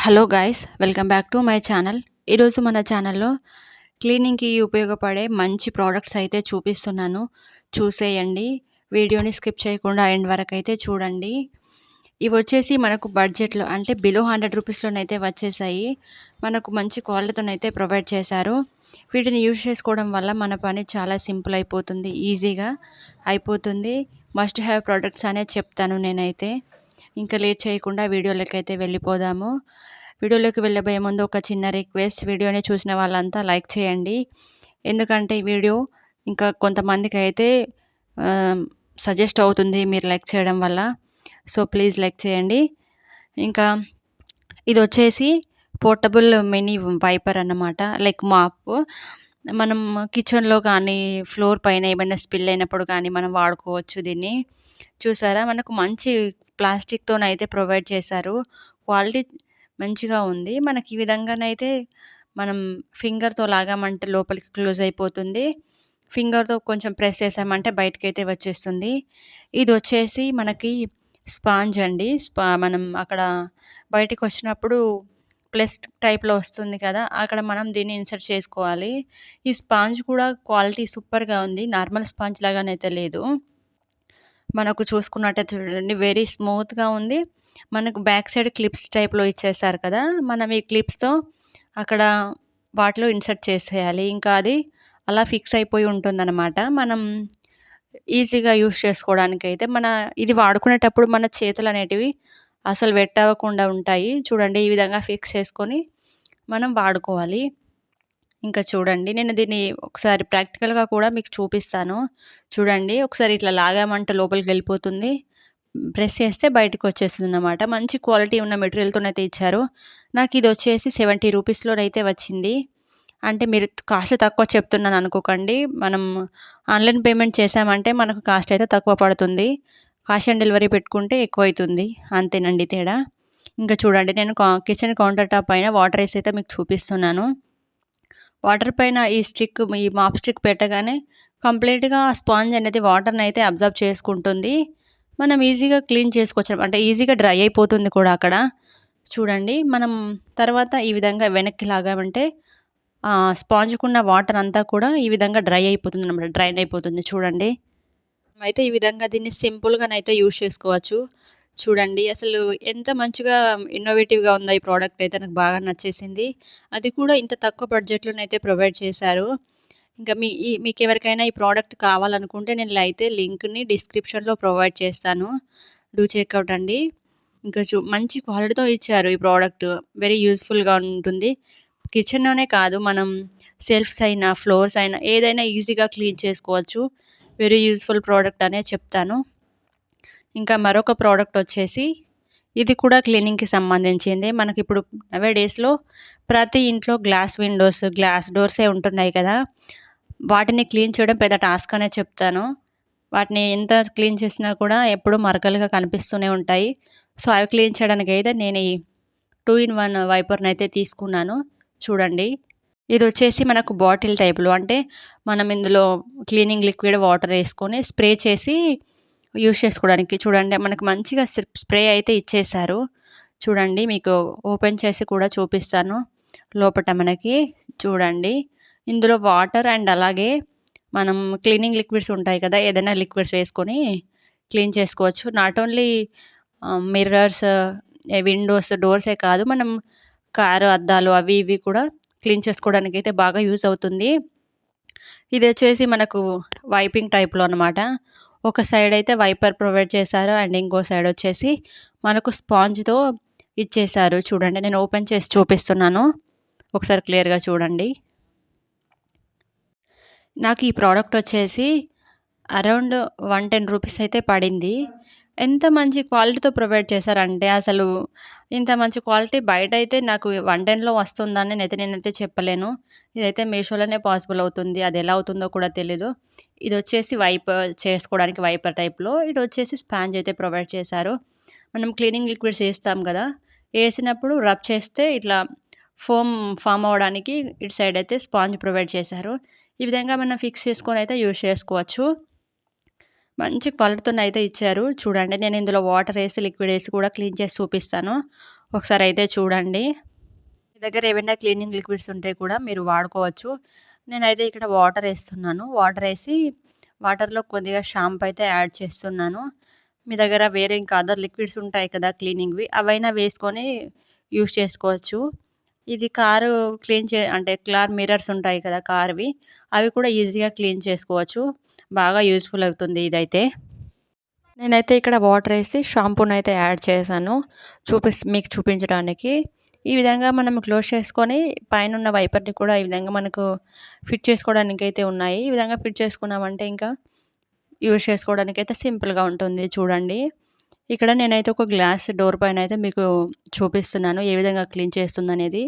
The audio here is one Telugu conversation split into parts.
Hello guys, welcome back to my channel. ఈరోజు మన ఛానల్లో క్లీనింగ్‌కి ఉపయోగపడే మంచి ప్రోడక్ట్స్ అయితే చూపిస్తున్నాను. చూసేయండి. వీడియోని స్కిప్ చేయకుండా ఎండ్ వరకైతే చూడండి. ఇవొచ్చేసి మనకు బడ్జెట్‌లో అంటే బిలో రూ. 100 వచ్చేసాయి. మనకు మంచి క్వాలిటీతోనైతే ప్రొవైడ్ చేశారు. వీటిని యూజ్ చేసుకోవడం వల్ల మన పని చాలా సింపుల్ అయిపోతుంది. ఈజీగా అయిపోతుంది. మస్ట్ హ్యావ్ ప్రొడక్ట్స్ అనే చెప్తాను నేనైతే. ఇంకా లేట్ చేయకుండా వీడియోలోకైతే వెళ్ళిపోదాము. వీడియోలోకి వెళ్ళబోయే ముందు ఒక చిన్న రిక్వెస్ట్, వీడియోని చూసిన వాళ్ళంతా లైక్ చేయండి. ఎందుకంటే ఈ వీడియో ఇంకా కొంతమందికైతే సజెస్ట్ అవుతుంది మీరు లైక్ చేయడం వల్ల. సో ప్లీజ్ లైక్ చేయండి. ఇంకా ఇదొచ్చేసి పోర్టబుల్ మినీ వైపర్ అన్నమాట. Like mop. మనం కిచెన్‌లో కానీ, ఫ్లోర్ పైన ఏమైనా స్పిల్ అయినప్పుడు కానీ మనం వాడుకోవచ్చు దీన్ని. చూసారా, మనకు మంచి ప్లాస్టిక్‌తోనైతే ప్రొవైడ్ చేశారు. క్వాలిటీ మంచిగా ఉంది. మనకి ఈ విధంగానైతే మనం ఫింగర్‌తో లాగామంటే లోపలికి క్లోజ్ అయిపోతుంది. ఫింగర్‌తో కొంచెం ప్రెస్ చేసామంటే బయటకైతే వచ్చేస్తుంది. ఇదొచ్చేసి మనకి స్పాంజ్ అండి. మనం అక్కడ బయటికొచ్చినప్పుడు ప్లస్ టైప్‌లో వస్తుంది కదా! అక్కడ మనం దీన్ని ఇన్సర్ట్ చేసుకోవాలి. ఈ స్పాంజ్ కూడా క్వాలిటీ సూపర్‌గా ఉంది. నార్మల్ స్పాంజ్ లాగానైతే లేదు. మనకు చూసుకున్నట్టయితే చూడండి, వెరీ స్మూత్‌గా ఉంది. మనకు బ్యాక్ సైడ్ క్లిప్స్ టైప్‌లో ఇచ్చేసారు కదా! మనం ఈ క్లిప్స్‌తో అక్కడ వాటిలో ఇన్సర్ట్ చేసేయాలి. ఇంకా అది అలా ఫిక్స్ అయిపోయి ఉంటుందనమాట. మనం ఈజీగా యూజ్ చేసుకోవడానికైతే ఇది వాడుకునేటప్పుడు మన చేతులనేటివి అసలు వెట్ అవ్వకుండా ఉంటాయి. చూడండి, ఈ విధంగా ఫిక్స్ చేసుకొని మనం వాడుకోవాలి. ఇంకా చూడండి, నేను దీన్ని ఒకసారి ప్రాక్టికల్‌గా కూడా మీకు చూపిస్తాను. చూడండి, ఒకసారి ఇట్లా లాగామంటే లోపలికెళ్ళిపోతుంది. ప్రెస్ చేస్తే బయటికొచ్చేస్తుందన్నమాట. మంచి క్వాలిటీ ఉన్న మెటీరియల్‌తోనైతే ఇచ్చారు. నాకిదొచ్చేసి 70 రూపీస్‌లోనైతే వచ్చింది. అంటే మీరు కాస్ట్ తక్కువ చెప్తున్నాను అనుకోకండి. మనం ఆన్‌లైన్ పేమెంట్ చేశామంటే మనకు కాస్ట్ అయితే తక్కువ పడుతుంది. కాష్ ఆన్ డెలివరీ పెట్టుకుంటే ఎక్కువైతుంది. అంతేనండి తేడా. ఇంకా చూడండి, నేను కిచెన్ కౌంటర్ టాప్ పైన వాటర్ ఏసి అయితే మీకు చూపిస్తున్నాను. వాటర్ పైన ఈ మాప్ స్టిక్ పెట్టగానే కంప్లీట్‌గా స్పాంజ్ అనేది వాటర్‌నైతే అబ్జర్బ్ చేసుకుంటుంది. మనం ఈజీగా క్లీన్ చేసుకోవచ్చు. అంటే ఈజీగా డ్రై అయిపోతుంది కూడా అక్కడ. చూడండి, మనం తర్వాత ఈ విధంగా వెనక్కి లాగామంటే స్పాంజ్‌కున్న వాటర్ అంతా కూడా ఈ విధంగా డ్రైన్ అయిపోతుంది చూడండి. అయితే ఈ విధంగా దీన్ని సింపుల్‌గానైతే యూజ్ చేసుకోవచ్చు. చూడండి, అసలు ఎంత మంచిగా ఇన్నోవేటివ్‌గా ఉందో ఈ ప్రోడక్ట్ అయితే నాకు బాగా నచ్చేసింది. అది కూడా ఇంత తక్కువ బడ్జెట్‌లోనైతే ప్రొవైడ్ చేశారు. ఇంకా మీకెవరికైనా ఈ ప్రోడక్ట్ కావాలనుకుంటే నేను అయితే లింక్‌ని డిస్క్రిప్షన్‌లో ప్రొవైడ్ చేస్తాను. డూ చెక్‌ఔట్ అండి. ఇంకా మంచి క్వాలిటీతో ఇచ్చారు ఈ ప్రోడక్ట్. వెరీ యూజ్‌ఫుల్‌గా ఉంటుంది. కిచెన్‌లోనే కాదు, మనం సెల్ఫ్స్ అయినా, ఫ్లోర్స్ అయినా ఏదైనా ఈజీగా క్లీన్ చేసుకోవచ్చు. వెరీ యూజ్‌ఫుల్ ప్రోడక్ట్ అనే చెప్తాను. ఇంకా మరొక ప్రోడక్ట్ వచ్చేసి ఇది కూడా క్లీనింగ్‌కి సంబంధించిందే. మనకిప్పుడు నౌ డేస్‌లో ప్రతి ఇంట్లో గ్లాస్ విండోస్, గ్లాస్ డోర్సే ఉంటున్నాయి కదా! వాటిని క్లీన్ చేయడం పెద్ద టాస్క్ అనే చెప్తాను. వాటిని ఎంత క్లీన్ చేసినా కూడా ఎప్పుడూ మరకలుగా కనిపిస్తూనే ఉంటాయి. సో, అవి క్లీన్ చేయడానికైతే నేను ఈ 2 ఇన్ 1 వైపర్‌నైతే తీసుకున్నాను. చూడండి, ఇదొచ్చేసి మనకు బాటిల్ టైప్‌లో, అంటే మనం ఇందులో క్లీనింగ్ లిక్విడ్ వాటర్ ఏసుకొని స్ప్రే చేసి యూజ్ చేసుకోవడానికి. చూడండి, మనకు మంచిగా స్ప్రే అయితే ఇచ్చేశారు. చూడండి, మీకు ఓపెన్ చేసి కూడా చూపిస్తాను. లోపట మనకి చూడండి, ఇందులో వాటర్ అండ్ అలాగే మనం క్లీనింగ్ లిక్విడ్స్ ఉంటాయి కదా! ఏదైనా లిక్విడ్స్ వేసుకొని క్లీన్ చేసుకోవచ్చు. నాట్ ఓన్లీ మిర్రర్స్, విండోస్, డోర్సే కాదు, మనం కారు అద్దాలు అవి ఇవి కూడా క్లీన్ చేసుకోవడానికైతే బాగా యూజ్ అవుతుంది. ఇదొచ్చేసి మనకు వైపింగ్ టైప్‌లో అనమాట. ఒక సైడ్ అయితే వైపర్ ప్రొవైడ్ చేశారు. అండ్ ఇంకో సైడ్ వచ్చేసి మనకు స్పాంజ్‌తో ఇచ్చేశారు. చూడండి, నేను ఓపెన్ చేసి చూపిస్తున్నాను. ఒకసారి క్లియర్‌గా చూడండి. నాకు ఈ ప్రోడక్ట్ వచ్చేసి అరౌండ్ 110 రూపీస్ అయితే పడింది. ఎంత మంచి క్వాలిటీతో ప్రొవైడ్ చేశారంటే అసలు ఇంత మంచి క్వాలిటీ బయటైతే నాకు 110లో వస్తుందని నేనైతే చెప్పలేను. ఇదైతే మీషోలోనే పాసిబుల్ అవుతుంది. అది ఎలా అవుతుందో కూడా తెలీదు. ఇదొచ్చేసి చేసుకోవడానికి వైపర్ టైప్‌లో. ఇదొచ్చేసి స్పాంజ్ అయితే ప్రొవైడ్ చేశారు. మనం క్లీనింగ్ లిక్విడ్స్ ఏస్తాం గదా! ఏసినప్పుడు రబ్ చేస్తే ఇట్లా ఫోమ్ ఫార్మ్ అవ్వడానికి ఇటు సైడ్ అయితే స్పాంజ్ ప్రొవైడ్ చేశారు. ఈ విధంగా మనం ఫిక్స్ చేసుకొనైతే యూజ్ చేసుకోవచ్చు. మంచి క్వాలిటీతోనైతే ఇచ్చారు. చూడండి నేను ఇందులో వాటర్ ఏసి, లిక్విడ్ ఏసి కూడా క్లీన్ చేసి చూపిస్తాను. ఒకసారయితే చూడండి. మీ దగ్గర ఏవైనా క్లీనింగ్ లిక్విడ్స్ ఉంటే కూడా మీరు వాడుకోవచ్చు. నేనైతే ఇక్కడ వాటర్ ఏస్తున్నాను. వాటర్ ఏసి వాటర్‌లో కొద్దిగా షాంపూ అయితే యాడ్ చేస్తున్నాను. మీ దగ్గర వేరే ఇంకా అదర్ లిక్విడ్స్ ఉంటాయి కదా క్లీనింగ్‌వి అవైనా వేసుకొని యూజ్ చేసుకోవచ్చు. ఇది కారు క్లీన్ అంటే కార్ మిర్రర్స్ ఉంటాయి కదా కార్‌వి అవి కూడా ఈజీగా క్లీన్ చేసుకోవచ్చు. బాగా యూజ్‌ఫుల్ అవుతుంది ఇదైతే. నేనైతే ఇక్కడ వాటరేసి షాంపూనైతే యాడ్ చేశాను. మీకు చూపించడానికి. ఈ విధంగా మనం క్లోజ్ చేసుకొని పైనున్న వైపర్‌ని కూడా ఈ విధంగా మనకు ఫిట్ చేసుకోవడానికైతే ఉన్నాయి. ఈ విధంగా ఫిట్ చేసుకున్నామంటే ఇంకా యూజ్ చేసుకోవడానికైతే సింపుల్‌గా ఉంటుంది చూడండి. ఇక్కడ నేనైతే ఒక గ్లాస్ డోర్ పైనైతే మీకు చూపిస్తున్నాను. ఏ విధంగా క్లీన్ చేస్తుందనేది.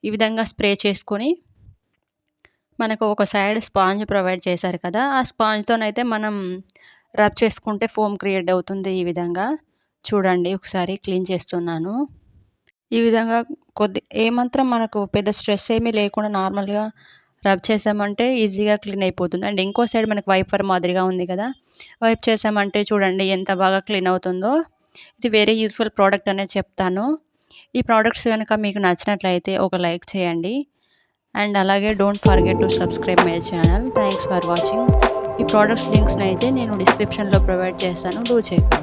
ఈ విధంగా స్ప్రే చేసుకొని మనకు ఒక సైడ్ స్పాంజ్ ప్రొవైడ్ చేశారు కదా! ఆ స్పాంజ్‌తోనైతే మనం రబ్ చేసుకుంటే ఫోమ్ క్రియేట్ అవుతుంది ఈ విధంగా. చూడండి ఒకసారి క్లీన్ చేస్తున్నాను. ఈ విధంగా ఏమాత్రం మనకు పెద్ద స్ట్రెస్ ఏమీ లేకుండా నార్మల్‌గా రబ్ చేసామంటే ఈజీగా క్లీన్ అయిపోతుంది. అండ్ ఇంకో సైడ్ మనకు వైపర్ మాదిరిగా ఉంది కదా! వైప్ చేసామంటే చూడండి ఎంత బాగా క్లీన్ అవుతుందో. ఇది వెరీ యూజ్‌ఫుల్ ప్రోడక్ట్ అనే చెప్తాను. ఈ ప్రొడక్ట్స్ గనక మీకు నచ్చినట్లయితే ఒక లైక్ చేయండి. అండ్ అలాగే don't forget to subscribe my channel. Thanks for watching. ఈ ప్రొడక్ట్స్ లింక్స్‌నైతే నేను డిస్క్రిప్షన్‌లో ప్రొవైడ్ చేస్తాను. Do check.